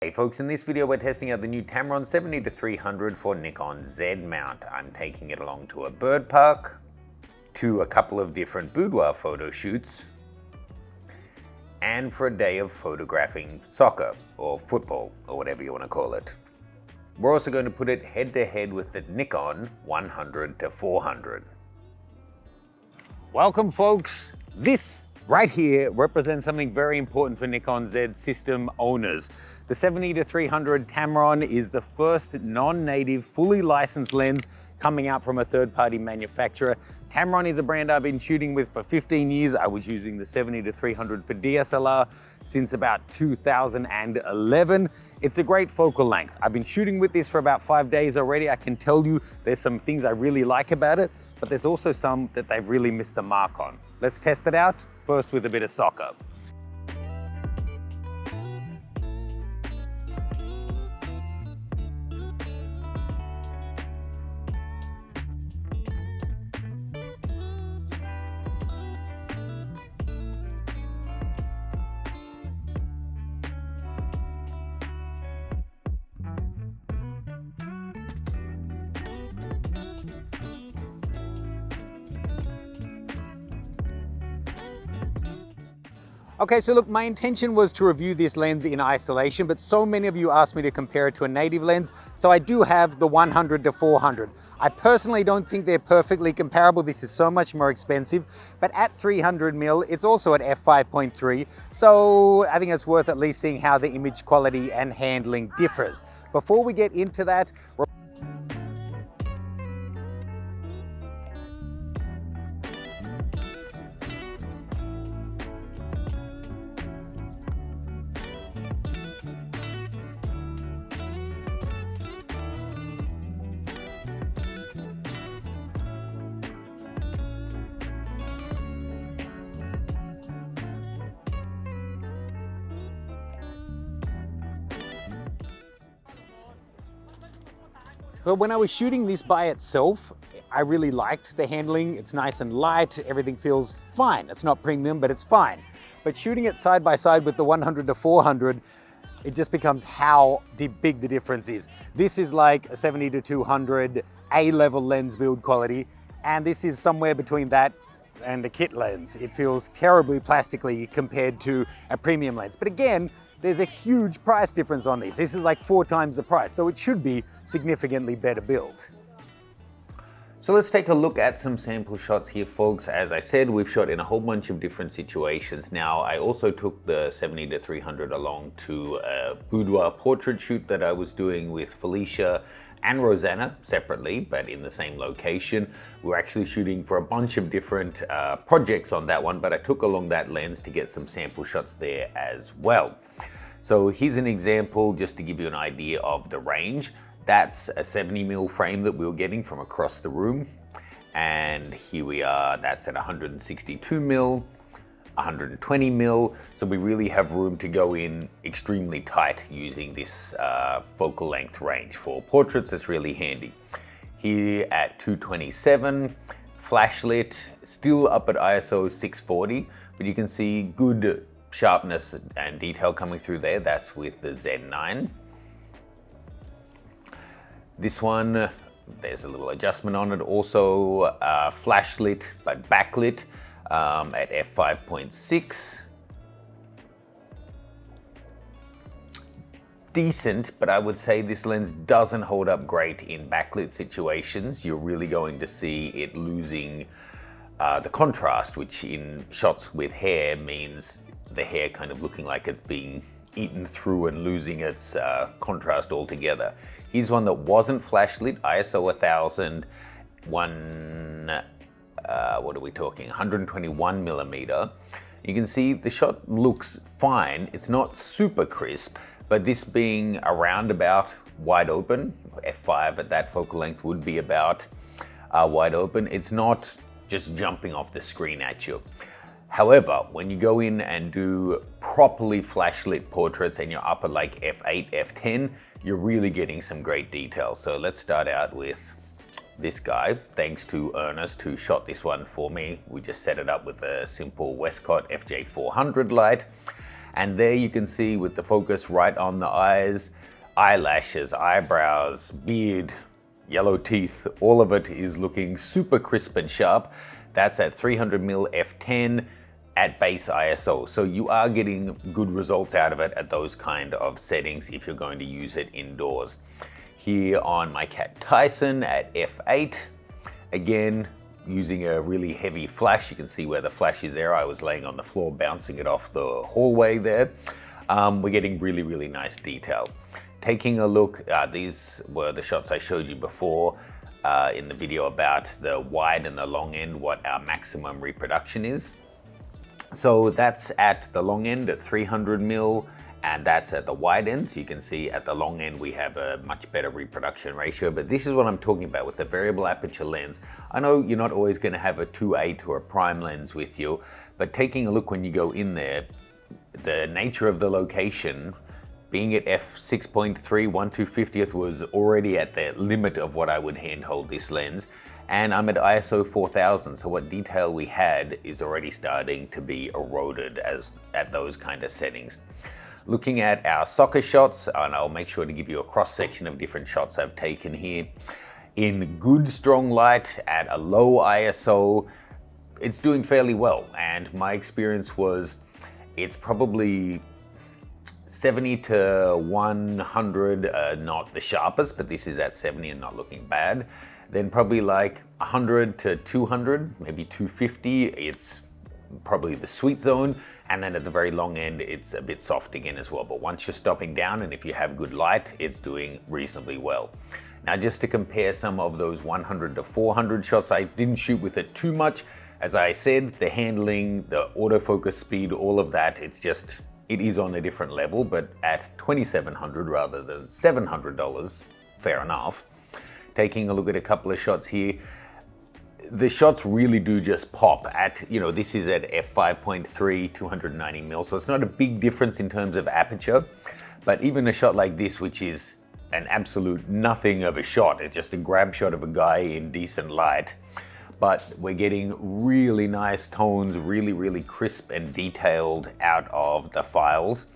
Hey folks, in this video we're testing out the new Tamron 70-300 for Nikon Z mount. I'm taking it along to a bird park, to a couple of different boudoir photo shoots, and for a day of photographing soccer or football or whatever you want to call it. We're also going to put it head to head with the Nikon 100-400. Welcome folks. This right here represents something very important for Nikon Z system owners. The 70-300 Tamron is the first non-native, fully licensed lens coming out from a third-party manufacturer. Tamron is a brand I've been shooting with for 15 years. I was using the 70-300 for DSLR since about 2011. It's a great focal length. I've been shooting with this for about 5 days already. I can tell you there's some things I really like about it, but there's also some that they've really missed the mark on. Let's test it out, first with a bit of soccer. Okay, so look, my intention was to review this lens in isolation, but so many of you asked me to compare it to a native lens, so I do have the 100-400. I personally don't think they're perfectly comparable. This is so much more expensive, but at 300mm, it's also at f5.3, so I think it's worth at least seeing how the image quality and handling differs. Before we get into that, but when I was shooting this by itself, I really liked the handling. It's nice and light, everything feels fine. It's not premium, but it's fine. But shooting it side by side with the 100-400, it just becomes how big the difference is. This is like a 70-200 A-level lens build quality, and this is somewhere between that and a kit lens. It feels terribly plastically compared to a premium lens. But again, there's a huge price difference on these. This is like 4 times the price, so it should be significantly better built. So let's take a look at some sample shots here, folks. As I said, we've shot in a whole bunch of different situations. Now, I also took the 70-300 along to a boudoir portrait shoot that I was doing with Felicia and Rosanna separately, but in the same location. We were actually shooting for a bunch of different projects on that one, but I took along that lens to get some sample shots there as well. So here's an example just to give you an idea of the range. That's a 70mm frame that we were getting from across the room. And here we are, that's at 162mm, 120mm. So we really have room to go in extremely tight using this focal length range. For portraits, it's really handy. Here at 227, flash lit, still up at ISO 640, but you can see good sharpness and detail coming through there. That's with the Z9. This one, there's a little adjustment on it. Also flash lit, but backlit at f5.6. Decent, but I would say this lens doesn't hold up great in backlit situations. You're really going to see it losing the contrast, which in shots with hair means the hair kind of looking like it's being eaten through and losing its contrast altogether. Here's one that wasn't flash lit, ISO 1000, what are we talking, 121mm. You can see the shot looks fine. It's not super crisp, but this being around about wide open, f5 at that focal length would be about wide open. It's not just jumping off the screen at you. However, when you go in and do properly flash lit portraits and you're up at like f8, f10, you're really getting some great detail. So let's start out with this guy. Thanks to Ernest who shot this one for me. We just set it up with a simple Westcott FJ400 light. And there you can see with the focus right on the eyes, eyelashes, eyebrows, beard, yellow teeth, all of it is looking super crisp and sharp. That's at 300mm f10 at base ISO. So you are getting good results out of it at those kind of settings if you're going to use it indoors. Here on my cat Tyson at f8, again, using a really heavy flash. You can see where the flash is there. I was laying on the floor bouncing it off the hallway there. We're getting really, really nice detail. Taking a look, these were the shots I showed you before in the video about the wide and the long end, what our maximum reproduction is. So that's at the long end at 300mm, and that's at the wide end. So you can see at the long end we have a much better reproduction ratio, but this is what I'm talking about with the variable aperture lens. I know you're not always going to have a 2.8 or a prime lens with you, but taking a look when you go in there, the nature of the location, being at f6.3 1/250th was already at the limit of what I would handhold this lens. And I'm at ISO 4000, so what detail we had is already starting to be eroded at those kind of settings. Looking at our soccer shots, and I'll make sure to give you a cross section of different shots I've taken here. In good strong light at a low ISO, it's doing fairly well. And my experience was it's probably 70 to 100, not the sharpest, but this is at 70 and not looking bad. Then probably like 100 to 200, maybe 250, it's probably the sweet zone. And then at the very long end, it's a bit soft again as well. But once you're stopping down and if you have good light, it's doing reasonably well. Now, just to compare some of those 100 to 400 shots, I didn't shoot with it too much. As I said, the handling, the autofocus speed, all of that, it is on a different level, but at $2,700 rather than $700, fair enough. Taking a look at a couple of shots here, the shots really do just pop at, this is at f5.3, 290mm, so it's not a big difference in terms of aperture, but even a shot like this, which is an absolute nothing of a shot, it's just a grab shot of a guy in decent light, but we're getting really nice tones, really, really crisp and detailed out of the files.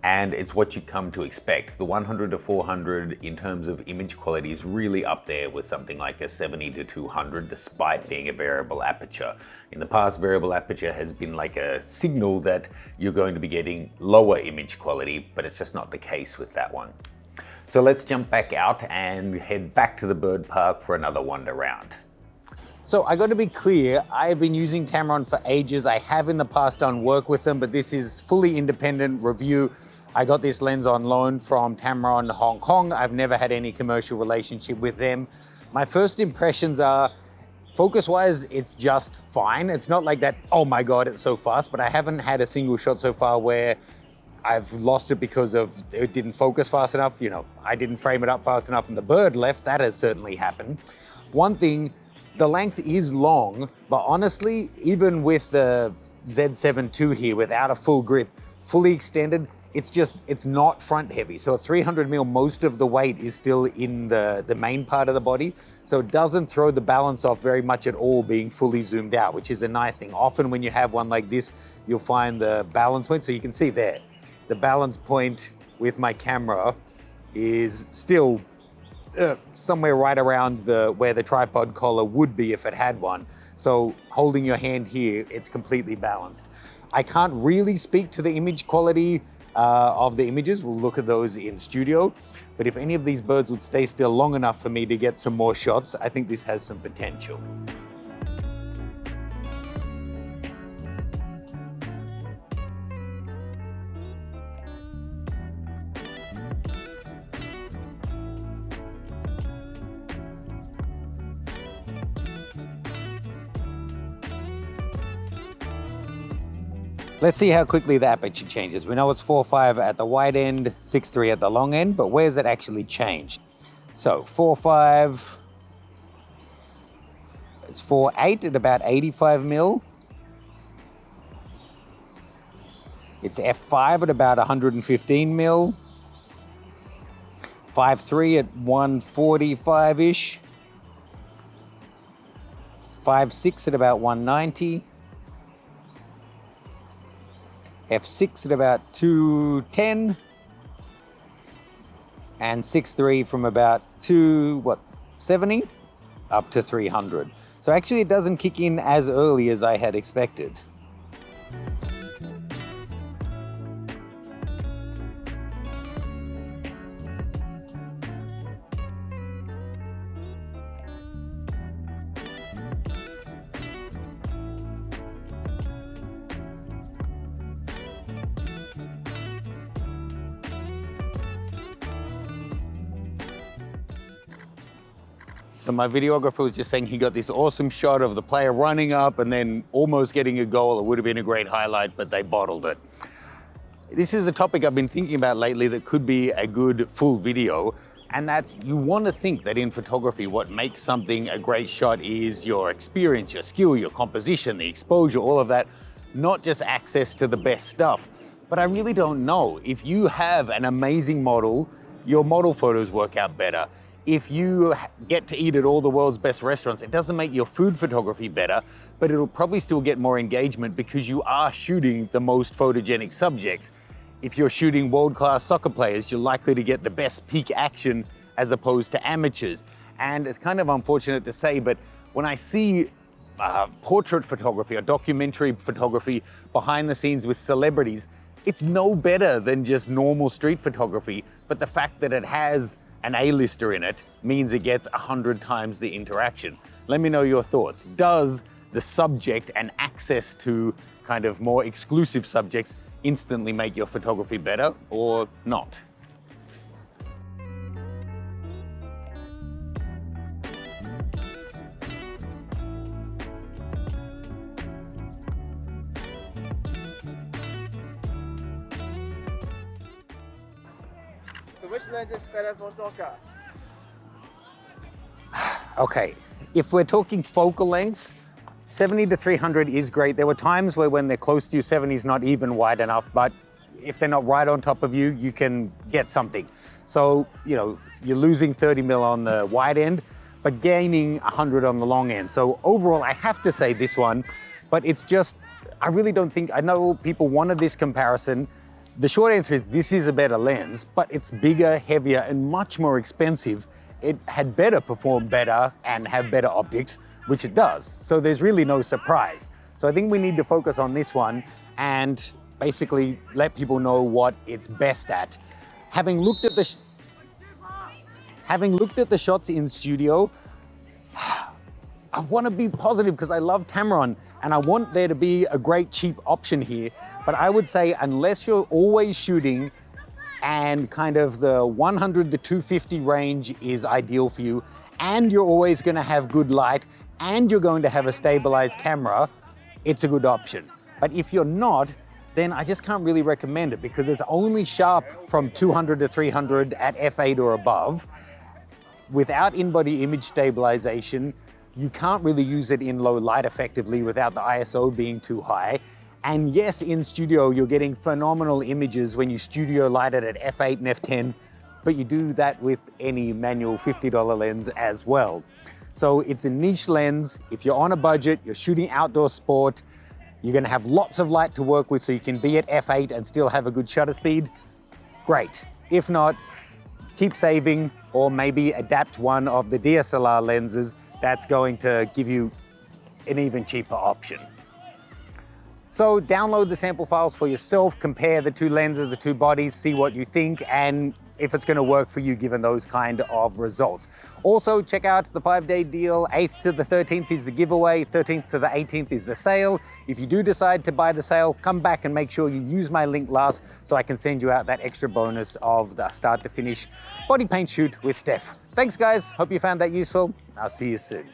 And it's what you come to expect. The 100 to 400 in terms of image quality is really up there with something like a 70 to 200, despite being a variable aperture. In the past, variable aperture has been like a signal that you're going to be getting lower image quality, but it's just not the case with that one. So let's jump back out and head back to the bird park for another wander round. So I got to be clear, I've been using Tamron for ages. I have in the past done work with them, but this is fully independent review. I got this lens on loan from Tamron Hong Kong. I've never had any commercial relationship with them. My first impressions are, focus-wise, it's just fine. It's not like that, oh my God, it's so fast, but I haven't had a single shot so far where I've lost it because of it didn't focus fast enough. I didn't frame it up fast enough and the bird left. That has certainly happened. One thing, the length is long, but honestly, even with the Z7 II here, without a full grip, fully extended, it's not front heavy. So at 300mm, most of the weight is still in the main part of the body. So it doesn't throw the balance off very much at all being fully zoomed out, which is a nice thing. Often when you have one like this, you'll find the balance point. So you can see there, the balance point with my camera is still somewhere right around where the tripod collar would be if it had one. So holding your hand here, it's completely balanced. I can't really speak to the image quality of the images. We'll look at those in studio. But if any of these birds would stay still long enough for me to get some more shots, I think this has some potential. Let's see how quickly the aperture changes. We know it's 4.5 at the wide end, 6.3 at the long end, but where's it actually changed? So 4.5, it's 4.8 at about 85mm. It's f5 at about 115mm. 5.3 at 145-ish. 5.6 at about 190. f6 at about 210, and 6.3 from about 270 up to 300. So actually it doesn't kick in as early as I had expected. So my videographer was just saying he got this awesome shot of the player running up and then almost getting a goal. It would have been a great highlight, but they bottled it. This is a topic I've been thinking about lately that could be a good full video. And that's, you want to think that in photography, what makes something a great shot is your experience, your skill, your composition, the exposure, all of that, not just access to the best stuff. But I really don't know. If you have an amazing model, your model photos work out better. If you get to eat at all the world's best restaurants, it doesn't make your food photography better, but it'll probably still get more engagement because you are shooting the most photogenic subjects. If you're shooting world-class soccer players, you're likely to get the best peak action as opposed to amateurs. And it's kind of unfortunate to say, but when I see portrait photography or documentary photography behind the scenes with celebrities, it's no better than just normal street photography, but the fact that it has an A-lister in it means it gets 100 times the interaction. Let me know your thoughts. Does the subject and access to kind of more exclusive subjects instantly make your photography better or not? So which lens is better for soccer? Okay, if we're talking focal lengths, 70 to 300 is great. There were times where when they're close to you, 70 is not even wide enough, but if they're not right on top of you, you can get something. So, you know, you're losing 30 mil on the wide end, but gaining 100 on the long end. So overall, I have to say this one, but it's just, I really don't think, I know people wanted this comparison. The short answer is this is a better lens, but it's bigger, heavier, and much more expensive. It had better perform better and have better optics, which it does. So there's really no surprise. So I think we need to focus on this one and basically let people know what it's best at. Having looked at the shots in studio, I want to be positive because I love Tamron and I want there to be a great cheap option here. But I would say unless you're always shooting and kind of the 100 to 250 range is ideal for you, and you're always going to have good light, and you're going to have a stabilized camera, it's a good option. But if you're not, then I just can't really recommend it because it's only sharp from 200 to 300 at f8 or above. Without in-body image stabilization, you can't really use it in low light effectively without the ISO being too high. And yes, in studio, you're getting phenomenal images when you studio light it at f8 and f10, but you do that with any manual $50 lens as well. So it's a niche lens. If you're on a budget, you're shooting outdoor sport, you're gonna have lots of light to work with so you can be at f8 and still have a good shutter speed, great. If not, keep saving or maybe adapt one of the DSLR lenses that's going to give you an even cheaper option. So download the sample files for yourself, compare the two lenses, the two bodies, see what you think, and if it's going to work for you given those kind of results. Also, check out the 5-day deal. 8th to the 13th is the giveaway, 13th to the 18th is the sale. If you do decide to buy the sale, come back and make sure you use my link last so I can send you out that extra bonus of the start to finish body paint shoot with Steph. Thanks guys, hope you found that useful. I'll see you soon.